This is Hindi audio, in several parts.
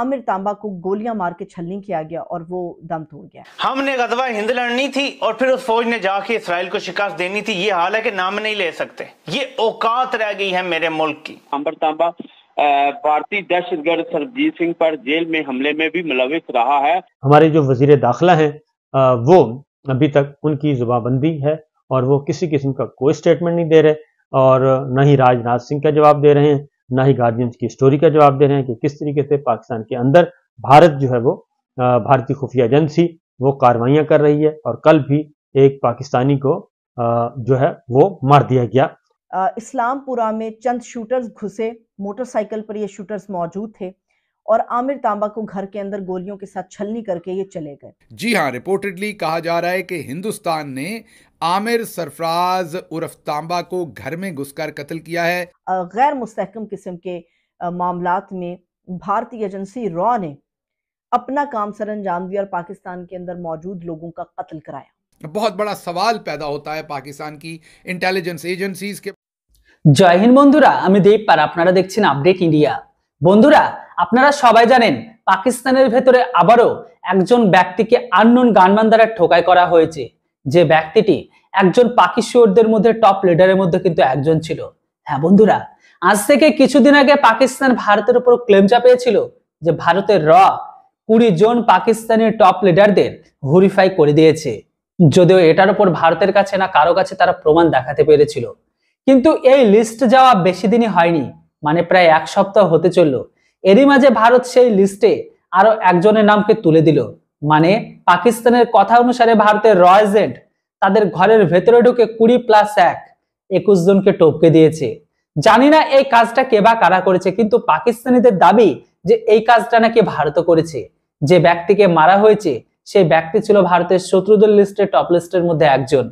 आमिर तांबा को गोलियां मार के छलनी किया गया और वो दम तोड़ गया। हमने गज़वा हिंद लड़नी थी और फिर उस फौज ने जाके इसराइल को शिकस्त देनी थी। ये हाल है कि नाम नहीं ले सकते। ये औकात रह गई है मेरे मुल्क की। आमिर तांबा भारतीय दहशतगर्द सरबजीत सिंह पर जेल में हमले में भी मुलविस रहा है। हमारे जो वजीर दाखिला है वो अभी तक उनकी जुबाबंदी है और वो किसी किस्म का कोई स्टेटमेंट नहीं दे रहे और न ही राजनाथ सिंह का जवाब दे रहे हैं, न ही गार्जियंस की स्टोरी का जवाब दे रहे हैं कि किस तरीके से पाकिस्तान के अंदर भारत जो है वो भारतीय खुफिया एजेंसी वो कार्रवाइयां कर रही है और कल भी एक पाकिस्तानी को जो है वो मार दिया गया। इस्लामपुरा में चंद शूटर्स घुसे, मोटरसाइकिल पर ये शूटर्स मौजूद थे और आमिर तांबा को घर के अंदर गोलियों के साथ छलनी करके ये चले गए। जी हां, रिपोर्टेडली कहा जा रहा है कि हिंदुस्तान ने आमिर सरफराज उर्फ तांबा को घर में घुसकर कत्ल किया है। गैर मुस्तहकम किस्म के मामलात में भारतीय एजेंसी रॉ ने अपना काम सरअंजाम दिया और पाकिस्तान के अंदर मौजूद लोगों का कत्ल कराया। बहुत बड़ा सवाल पैदा होता है पाकिस्तान की इंटेलिजेंस एजेंसीज के। জয় হিন্দ বন্ধুরা, আমি দেবপাল, আপনারা দেখছেন আপডেট ইন্ডিয়া। বন্ধুরা, আপনারা সবাই জানেন পাকিস্তানের ভেতরে আবারও একজন ব্যক্তিকে আননোন গানম্যান দ্বারা ঠোকাই করা হয়েছে। যে ব্যক্তিটি একজন পাকি শিয়রদের মধ্যে টপ লিডারের মধ্যে কিন্তু একজন ছিল। হ্যাঁ বন্ধুরা, আজ থেকে কিছুদিন আগে পাকিস্তান ভারতের উপর ক্লেম চাপিয়েছিল যে ভারতের র 20 জন পাকিস্তানি টপ লিডারদের ভেরিফাই করে দিয়েছে। যদিও এটার উপর ভারতের কাছে না কারো কাছে তারা প্রমাণ দেখাতে পেরেছিল, কিন্তু এই লিস্ট যাওয়া বেশি দিনই হয়নি, মানে প্রায় এক সপ্তাহ হতে চলল। এরই মাঝে ভারত সেই লিস্টে আরো একজনের নামকে তুলে দিল। মানে পাকিস্তানের কথা অনুসারে ভারতের র এজেন্ট তাদের ঘরের ভেতরে ঢুকে 20+1 21 জনকে টপকে দিয়েছে। জানি না এই কাজটা কে বা কারা করেছে, কিন্তু পাকিস্তানিদের দাবি যে এই কাজটা নাকি ভারত করেছে। যে ব্যক্তিকে মারা হয়েছে সেই ব্যক্তি ছিল ভারতের শত্রুদের লিস্টে টপ লিস্টের মধ্যে একজন।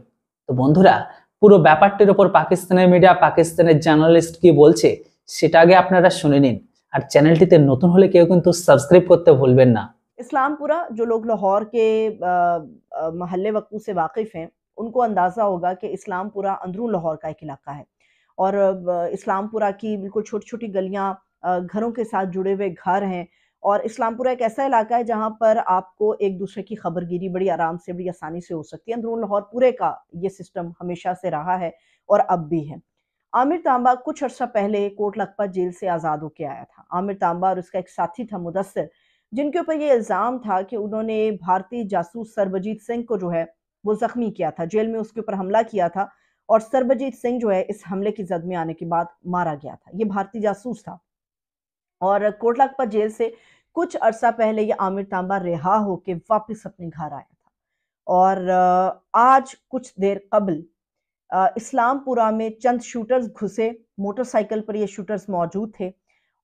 তো বন্ধুরা, পুরো ব্যাপারটির উপর পাকিস্তানের মিডিয়া, পাকিস্তানের জার্নালিস্ট কি বলছে সেটা আগে আপনারা শুনে নিন। আর চ্যানেলটিতে নতুন হলে কেউ কিন্তু সাবস্ক্রাইব করতে ভুলবেন না। इस्लामपुरा, जो लोग लाहौर के महल्ले वक्फू से वाकिफ हैं उनको अंदाज़ा होगा कि इस्लामपुरा अंदरून लाहौर का एक इलाका है और इस्लामपुरा की बिल्कुल छोटी छोटी गलियां, घरों के साथ जुड़े हुए घर हैं और इस्लामपुरा एक ऐसा इलाका है जहां पर आपको एक दूसरे की खबरगिरी बड़ी आराम से, बड़ी आसानी से हो सकती है। अंदरून लाहौर पूरे का ये सिस्टम हमेशा से रहा है और अब भी है। आमिर तांबा कुछ अर्सा पहले कोट लखपत जेल से आज़ाद होकर आया था। आमिर तांबा और उसका एक साथी था मुदस्सिर, जिनके ऊपर ये इल्ज़ाम था कि उन्होंने भारतीय जासूस सरबजीत सिंह को जो है वो जख्मी किया था, जेल में उसके ऊपर हमला किया था और सरबजीत सिंह जो है इस हमले की जद में आने के बाद मारा गया था। ये भारतीय जासूस था और कोट लखपत जेल से कुछ अरसा पहले ये आमिर तांबा रिहा होके वापस अपने घर आया था और आज कुछ देर कबल इस्लामपुरा में चंद शूटर्स घुसे, मोटरसाइकिल पर ये शूटर्स मौजूद थे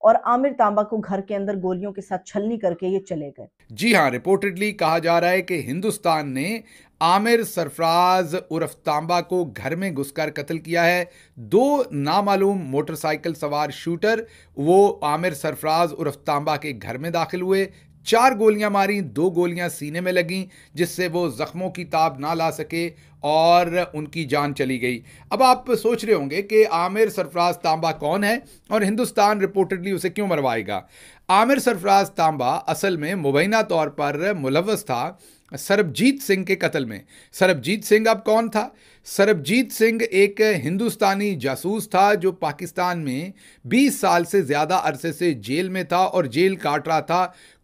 और आमिर तांबा को घर के अंदर गोलियों के साथ छलनी करके ये चले गए। जी हां, रिपोर्टेडली कहा जा रहा है कि हिंदुस्तान ने आमिर सरफराज उर्फ तांबा को घर में घुसकर कत्ल किया है। 2 नामालूम मोटरसाइकिल सवार शूटर वो आमिर सरफराज उर्फ तांबा के घर में दाखिल हुए, 4 गोलियां मारी, 2 गोलियां सीने में लगीं जिससे वो जख्मों की ताब ना ला सके और उनकी जान चली गई। अब आप सोच रहे होंगे कि आमिर सरफराज तांबा कौन है और हिंदुस्तान रिपोर्टेडली उसे क्यों मरवाएगा। आमिर सरफराज तांबा असल में मुबैना तौर पर मुलव्वस था सरबजीत सिंह के कत्ल में। सरबजीत सिंह अब कौन था? सरबजीत सिंह एक हिंदुस्तानी जासूस था जो पाकिस्तान में 20 साल से ज़्यादा अरसे से जेल में था और जेल काट रहा था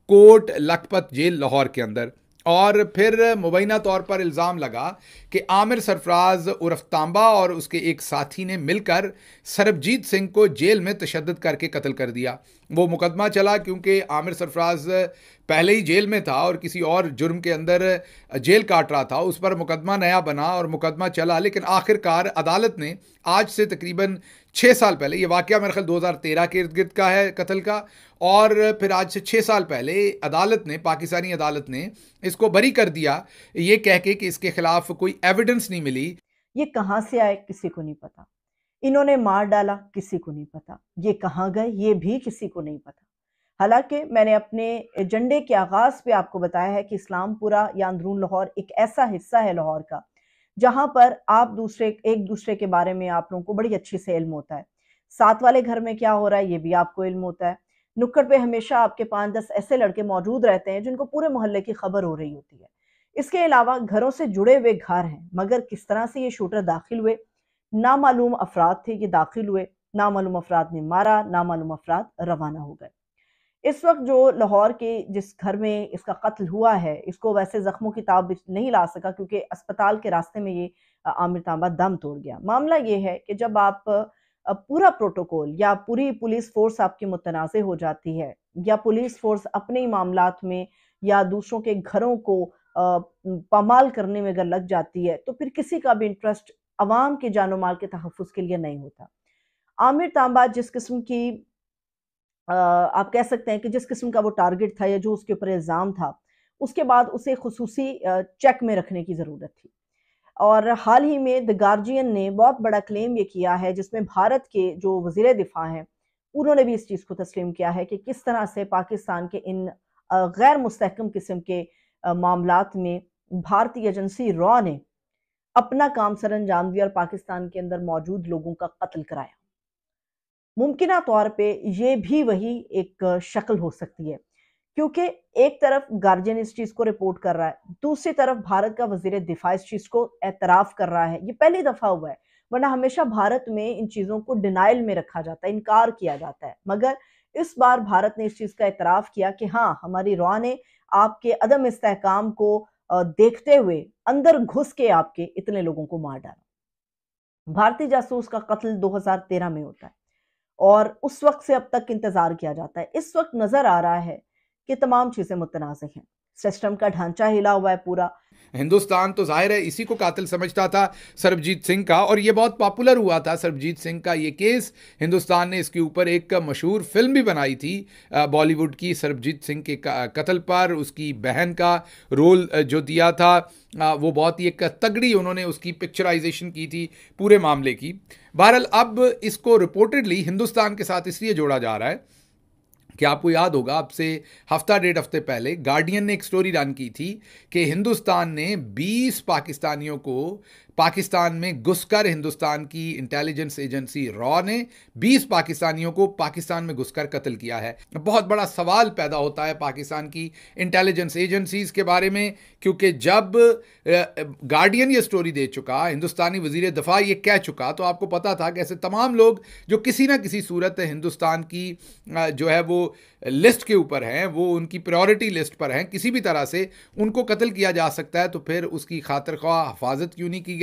कोट लखपत जेल लाहौर के अंदर। और फिर मुबैना तौर पर इल्ज़ाम लगा कि आमिर सरफराज उर्फ तांबा और उसके एक साथी ने मिलकर सरबजीत सिंह को जेल में तशद्दुद करके कत्ल कर दिया। वो मुकदमा चला क्योंकि आमिर सरफराज पहले ही जेल में था और किसी और जुर्म के अंदर जेल काट रहा था, उस पर मुकदमा नया बना और मुकदमा चला। लेकिन आखिरकार अदालत ने आज से तकरीबन 6 साल पहले, ये वाक़या मेरे ख्याल 2013 के इर्द गिर्द का है कत्ल का, और फिर आज से 6 साल पहले अदालत ने, पाकिस्तानी अदालत ने इसको बरी कर दिया ये कह के कि इसके खिलाफ कोई एविडेंस नहीं मिली। ये कहाँ से आए किसी को नहीं पता, इन्होंने मार डाला किसी को नहीं पता, ये कहाँ गए ये भी किसी को नहीं पता। हालांकि मैंने अपने एजेंडे के आगाज पे आपको बताया है कि इस्लामपुरा या अंदरून लाहौर एक ऐसा हिस्सा है लाहौर का जहां पर आप एक दूसरे के बारे में आप लोगों को बड़ी अच्छी से इल्म होता है। साथ वाले घर में क्या हो रहा है ये भी आपको इल्म होता है, नुक्कड़ पे हमेशा आपके 5-10 ऐसे लड़के मौजूद रहते हैं जिनको पूरे मोहल्ले की खबर हो रही होती है। इसके अलावा घरों से जुड़े हुए घर हैं, मगर किस तरह से ये शूटर दाखिल हुए, नामालूम अफराद थे ये दाखिल हुए, नामालूम अफराद ने मारा, नामालूम अफराद रवाना हो गए। इस वक्त जो लाहौर के जिस घर में इसका कत्ल हुआ है, इसको वैसे जख्मों की ताब नहीं ला सका क्योंकि अस्पताल के रास्ते में ये आमिर तांबा दम तोड़ गया। मामला ये है कि जब आप पूरा प्रोटोकॉल या पूरी पुलिस फोर्स आपकी मुतनाज़ हो जाती है, या पुलिस फोर्स अपने ही मामलात में या दूसरों के घरों को पामाल करने में अगर लग जाती है, तो फिर किसी का भी इंटरेस्ट अवाम के जानो माल के तहफ़्फ़ुज़ के लिए नहीं होता। आमिर तांबा जिस किस्म की आप कह सकते हैं कि जिस किस्म का वो टारगेट था या जो उसके ऊपर इल्ज़ाम था, उसके बाद उसे खुसूसी चेक में रखने की ज़रूरत थी। और हाल ही में द गार्जियन ने बहुत बड़ा क्लेम ये किया है, जिसमें भारत के जो वज़ीर दिफ़ा हैं, उन्होंने भी इस चीज़ को तस्लीम किया है कि किस तरह से पाकिस्तान के इन गैर मुस्तहकम किस्म के मामलात में भारतीय एजेंसी रॉ ने अपना काम सरअंजाम दिया और पाकिस्तान के अंदर मौजूद लोगों का कत्ल कराया। मुमकिना तौर पे ये भी वही एक शक्ल हो सकती है, क्योंकि एक तरफ गार्जियन इस चीज़ को रिपोर्ट कर रहा है, दूसरी तरफ भारत का वज़ीर दिफ़ा इस चीज़ को एतराफ़ कर रहा है। ये पहली दफ़ा हुआ है, वरना हमेशा भारत में इन चीज़ों को डिनाइल में रखा जाता है, इनकार किया जाता है। मगर इस बार भारत ने इस चीज़ का एतराफ़ किया कि हाँ, हमारी रॉ ने आपके अदम इस्तेहकाम को देखते हुए अंदर घुस के आपके इतने लोगों को मार डाला। भारतीय जासूस का कत्ल 2013 में होता है और उस वक्त से अब तक इंतजार किया जाता है। इस वक्त नजर आ रहा है कि तमाम चीजें मुतनाज़ हैं, सिस्टम का ढांचा हिला हुआ है पूरा। हिंदुस्तान तो जाहिर है इसी को कातिल समझता था, सरबजीत सिंह का, और ये बहुत पॉपुलर हुआ था सरबजीत सिंह का ये केस। हिंदुस्तान ने इसके ऊपर एक मशहूर फिल्म भी बनाई थी बॉलीवुड की, सरबजीत सिंह के कत्ल पर उसकी बहन का रोल जो दिया था, वो बहुत ही एक तगड़ी उन्होंने उसकी पिक्चराइजेशन की थी पूरे मामले की। बहरहाल अब इसको रिपोर्टेडली हिंदुस्तान के साथ इसलिए जोड़ा जा रहा है कि आपको याद होगा, आपसे हफ्ता डेढ़ हफ्ते पहले गार्डियन ने एक स्टोरी रन की थी कि हिंदुस्तान ने 20 पाकिस्तानियों को पाकिस्तान में घुसकर, हिंदुस्तान की इंटेलिजेंस एजेंसी रॉ ने 20 पाकिस्तानियों को पाकिस्तान में घुसकर कत्ल किया है। बहुत बड़ा सवाल पैदा होता है पाकिस्तान की इंटेलिजेंस एजेंसीज के बारे में, क्योंकि जब गार्डियन ये स्टोरी दे चुका, हिंदुस्तानी वजीर दफा ये कह चुका, तो आपको पता था कि ऐसे तमाम लोग जो किसी ना किसी सूरत हिंदुस्तान की जो है वो लिस्ट के ऊपर हैं, वो उनकी प्रायोरिटी लिस्ट पर हैं, किसी भी तरह से उनको कत्ल किया जा सकता है, तो फिर उसकी खातिर ख्वाह हिफाजत क्यों नहीं की गई।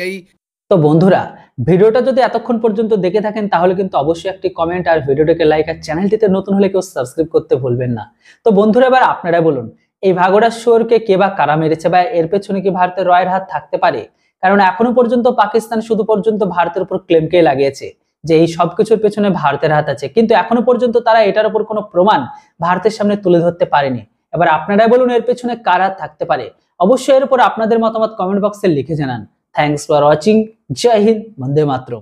तो বন্ধুরা, ভিডিওটা যদি এতক্ষণ পর্যন্ত দেখে থাকেন তাহলে কিন্তু অবশ্যই একটি কমেন্ট আর ভিডিওটাকে লাইক আর চ্যানেলটিতে নতুন হলে কেউ সাবস্ক্রাইব করতে ভুলবেন না। তো বন্ধুরা, এবার আপনারা বলুন, এই ভাগোড়া শোরকে কে বা কারা মেরেছে, বা এর পেছনে কি ভারতের রয়ের হাত থাকতে পারে? কারণ এখনো পর্যন্ত পাকিস্তান শুধু পর্যন্ত ভারতের উপর ক্লেমকেই লাগিয়েছে যে এই সবকিছুর পেছনে ভারতের হাত আছে, কিন্তু এখনো পর্যন্ত তারা এটার উপর কোনো প্রমাণ ভারতের সামনে তুলে ধরতে পারেনি। এবার আপনারাই বলুন এর পেছনে কারা থাকতে পারে। অবশ্যই এর উপর আপনাদের মতামত কমেন্ট বক্সে লিখে জানান। Thanks for watching. জয় হিন্দ, বন্দে মাতরম।